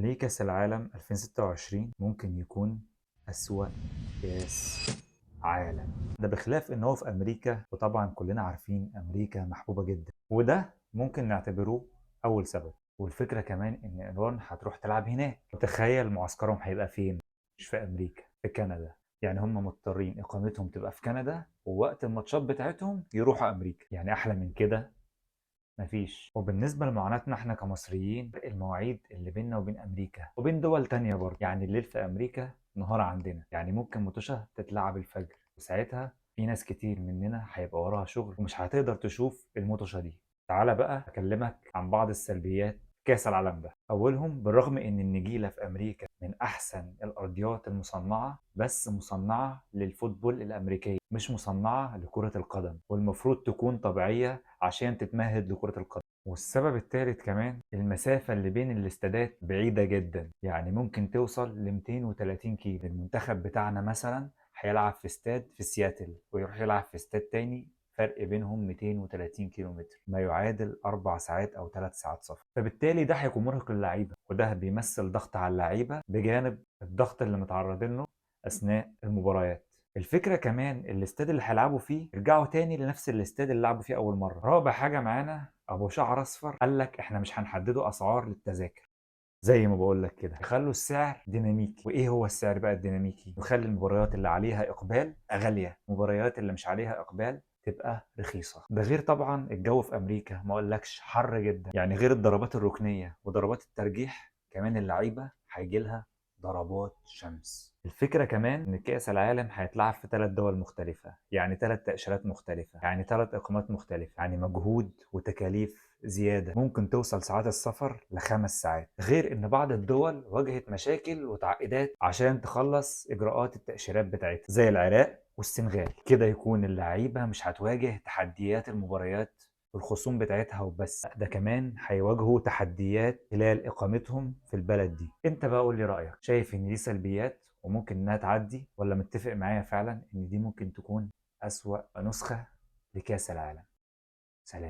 ليه كأس العالم 2026 ممكن يكون أسوأ كأس عالم؟ ده بخلاف إن هو في أمريكا، وطبعا كلنا عارفين أمريكا محبوبة جدا، وده ممكن نعتبروه أول سبب. والفكرة كمان إن إيران هتروح تلعب هناك، وتخيل معسكرهم هيبقى فين؟ مش في أمريكا، في كندا. يعني هم مضطرين إقامتهم تبقى في كندا، ووقت الماتشات بتاعتهم يروحوا أمريكا. يعني أحلى من كده مفيش. وبالنسبة لمعاناتنا احنا كمصريين، المواعيد اللي بيننا وبين أمريكا وبين دول تانية برضه، يعني الليل في أمريكا نهار عندنا. يعني ممكن متوشة تتلعب الفجر، وساعتها في ناس كتير مننا هيبقى وراها شغل ومش هتقدر تشوف المتوشة دي. تعالى بقى أكلمك عن بعض السلبيات كأس العالم ده. أولهم، بالرغم إن النجيلة في أمريكا من أحسن الأرضيات المصنعة، بس مصنعة للفوتبول الأمريكية، مش مصنعة لكرة القدم، والمفروض تكون طبيعية عشان تتمهد لكرة القدم. والسبب الثالث كمان، المسافة اللي بين الاستادات بعيدة جدا، يعني ممكن توصل ل 230 كيلو. المنتخب بتاعنا مثلا هيلعب في استاد في سياتل، ويروح يلعب في استاد تاني فرق بينهم 230 كيلو متر، ما يعادل 4 ساعات أو 3 ساعات سفر. فبالتالي ده هيكون مرهق للعيبة، وده بيمثل ضغط على اللعيبة بجانب الضغط اللي متعرضين له أثناء المباريات. الفكرة كمان الاستاد اللي هيلعبوا فيه يرجعوا تاني لنفس الاستاد اللي لعبوا فيه أول مرة. رابع حاجة معانا، أبو شعر أصفر قال لك إحنا مش هنحددوا أسعار للتذاكر، زي ما بقول لك كده، يخلوا السعر ديناميكي. وايه هو السعر بقى الديناميكي؟ يخلي المباريات اللي عليها اقبال غاليه، المباريات اللي مش عليها اقبال تبقى رخيصه. ده غير طبعا الجو في امريكا ما اقولكش حر جدا، يعني غير الضربات الركنيه وضربات الترجيح، كمان اللعيبه هيجي لها ضربات شمس. الفكرة كمان إن كأس العالم هيتلعب في 3 دول مختلفة، يعني 3 تأشيرات مختلفة، يعني 3 إقامات مختلفة، يعني مجهود وتكاليف زيادة، ممكن توصل ساعات السفر ل5 ساعات. غير إن بعض الدول واجهت مشاكل وتعقيدات عشان تخلص إجراءات التأشيرات بتاعتها، زي العراق والسنغال. كده يكون اللعيبة مش هتواجه تحديات المباريات والخصوم بتاعتها وبس، ده كمان هيواجهوا تحديات خلال إقامتهم في البلد دي. انت بقى قول لي رأيك، شايف ان دي سلبيات وممكن انها تعدي، ولا متفق معايا فعلا ان دي ممكن تكون أسوأ نسخة لكأس العالم؟ سلام.